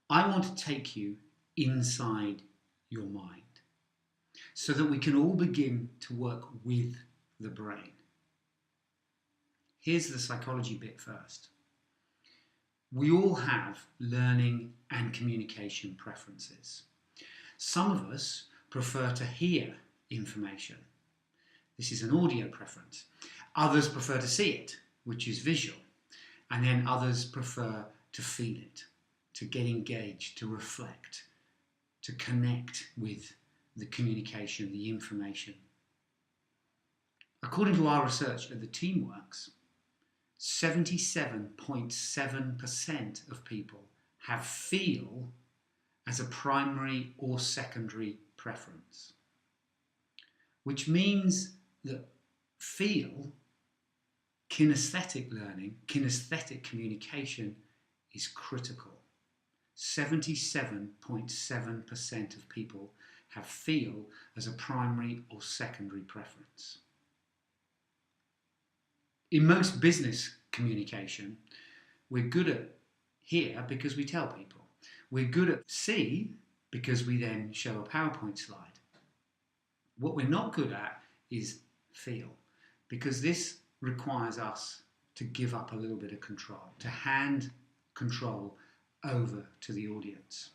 I want to take you inside your mind so that we can all begin to work with the brain. Here's the psychology bit first. We all have learning and communication preferences. Some of us prefer to hear information. This is an audio preference. Others prefer to see it, which is visual. And then others prefer to feel it, to get engaged, to reflect, to connect with the communication, the information. According to our research at the Teamworks, 77.7% of people have feel as a primary or secondary preference, which means that feel, kinesthetic learning, kinesthetic communication is critical. 77.7% of people have feel as a primary or secondary preference. In most business communication, we're good at hear because we tell people. We're good at see because we then show a PowerPoint slide. What we're not good at is feel, because this requires us to give up a little bit of control, to hand control over to the audience.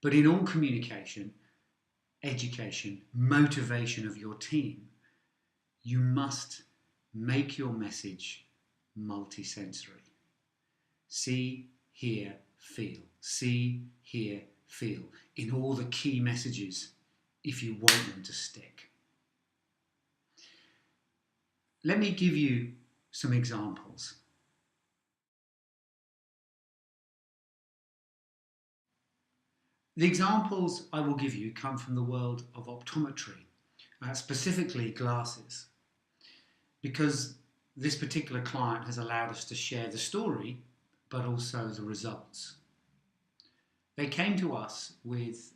But in all communication, education, motivation of your team, you must make your message multisensory. See, hear, feel. See, hear, feel. In all the key messages, if you want them to stick. Let me give you some examples. The examples I will give you come from the world of optometry, specifically glasses, because this particular client has allowed us to share the story, but also the results. They came to us with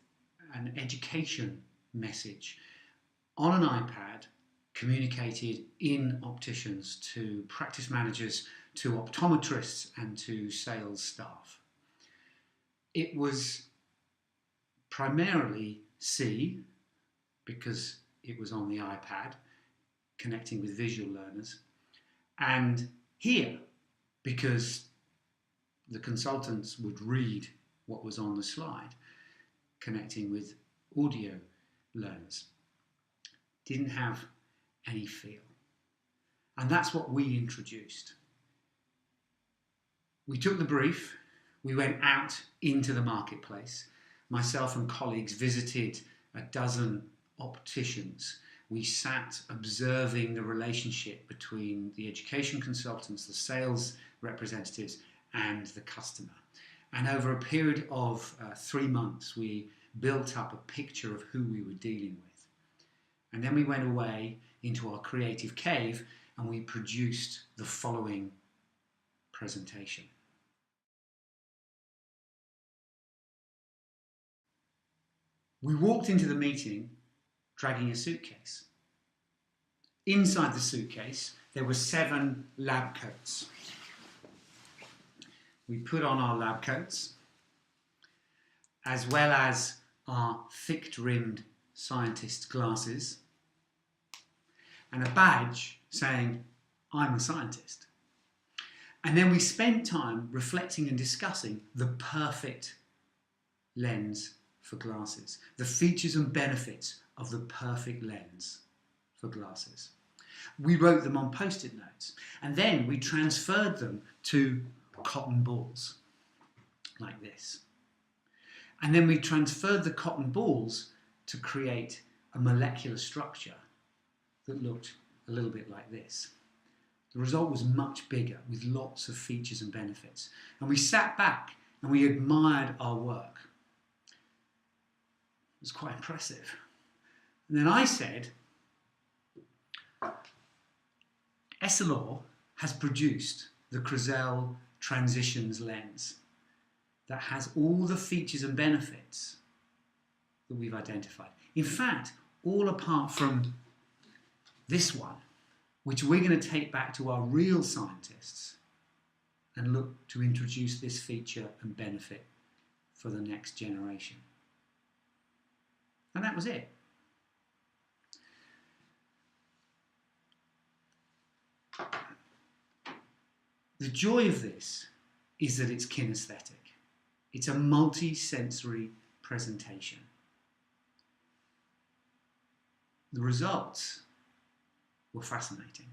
an education message on an iPad, communicated in opticians to practice managers, to optometrists and to sales staff. It was primarily see, because it was on the iPad, connecting with visual learners, and hear, because the consultants would read what was on the slide, connecting with audio learners. Didn't have any feel. And that's what we introduced. We took the brief, we went out into the marketplace. Myself and colleagues visited a dozen opticians. We sat observing the relationship between the education consultants, the sales representatives, and the customer. And over a period of 3 months, we built up a picture of who we were dealing with. And then we went away into our creative cave and we produced the following presentation. We walked into the meeting dragging a suitcase. Inside the suitcase, there were 7 lab coats. We put on our lab coats, as well as our thick-rimmed scientist glasses, and a badge saying, "I'm a scientist." And then we spent time reflecting and discussing the perfect lens for glasses, the features and benefits of the perfect lens for glasses. We wrote them on post-it notes, and then we transferred them to cotton balls, like this. And then we transferred the cotton balls to create a molecular structure that looked a little bit like this. The result was much bigger, with lots of features and benefits. And we sat back and we admired our work. It was quite impressive. And then I said, Essilor has produced the Crizell Transitions lens that has all the features and benefits that we've identified. In fact, all apart from this one, which we're going to take back to our real scientists and look to introduce this feature and benefit for the next generation. And that was it. The joy of this is that it's kinesthetic. It's a multi-sensory presentation. The results were fascinating.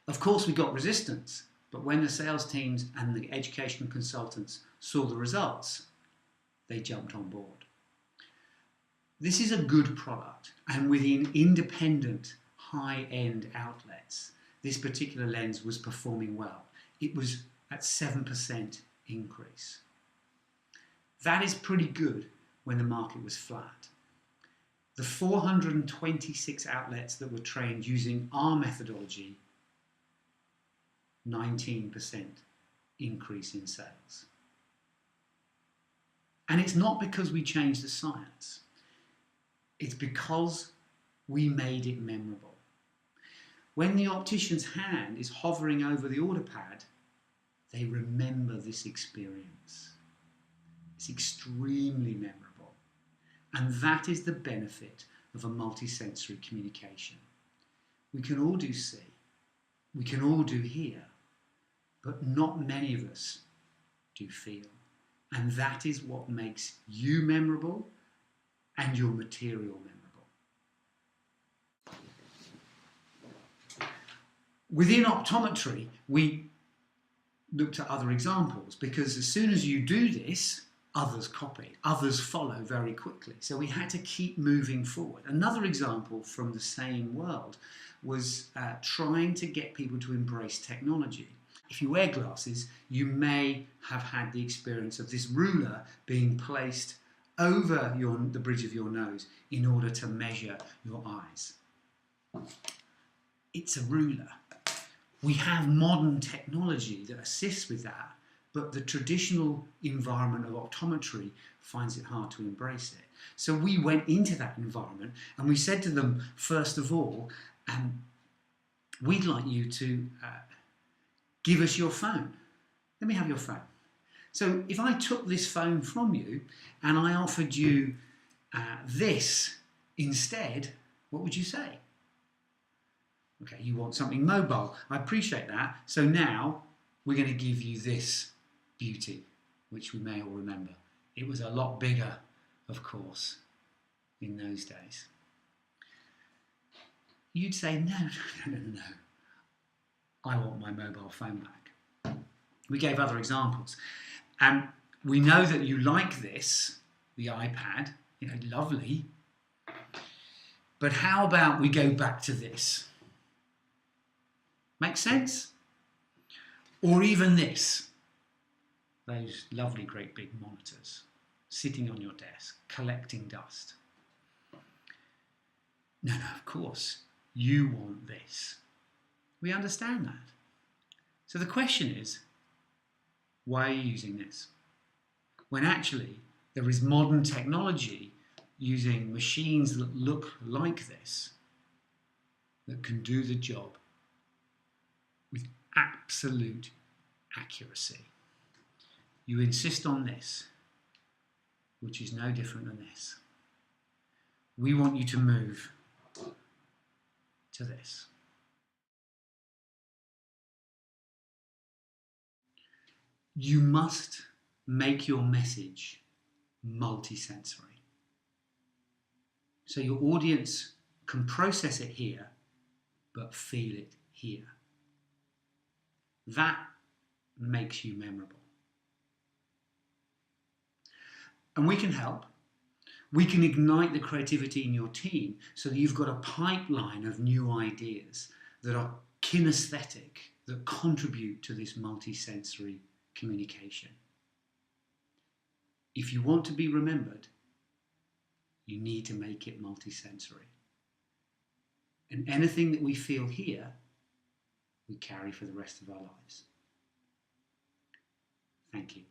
Of course, we got resistance, but when the sales teams and the educational consultants saw the results, they jumped on board. This is a good product, and within independent high-end outlets, this particular lens was performing well. It was at 7% increase. That is pretty good when the market was flat. The 426 outlets that were trained using our methodology, 19% increase in sales. And it's not because we changed the science. It's because we made it memorable. When the optician's hand is hovering over the order pad, they remember this experience. It's extremely memorable. And that is the benefit of a multisensory communication. We can all do see, we can all do hear, but not many of us do feel. And that is what makes you memorable and your material memorable. Within optometry, we looked at other examples because as soon as you do this, others copy, others follow very quickly. So we had to keep moving forward. Another example from the same world was trying to get people to embrace technology. If you wear glasses, you may have had the experience of this ruler being placed over the bridge of your nose in order to measure your eyes. It's a ruler. We have modern technology that assists with that, but the traditional environment of optometry finds it hard to embrace it. So we went into that environment and we said to them, first of all, we'd like you to give us your phone. Let me have your phone. So if I took this phone from you and I offered you this instead, what would you say? Okay, you want something mobile. I appreciate that. So now we're going to give you this beauty, which we may all remember. It was a lot bigger, of course, in those days. You'd say, no. I want my mobile phone back. We gave other examples. And we know that you like this, the iPad, lovely. But how about we go back to this? Make sense? Or even this. Those lovely great big monitors sitting on your desk, collecting dust. No, of course, you want this. We understand that. So the question is, why are you using this? When actually there is modern technology using machines that look like this, that can do the job with absolute accuracy. You insist on this, which is no different than this. We want you to move to this. You must make your message multisensory. So your audience can process it here, but feel it here. That makes you memorable. And we can help. We can ignite the creativity in your team so that you've got a pipeline of new ideas that are kinesthetic, that contribute to this multisensory communication. If you want to be remembered, you need to make it multisensory. And anything that we feel here, we carry for the rest of our lives. Thank you.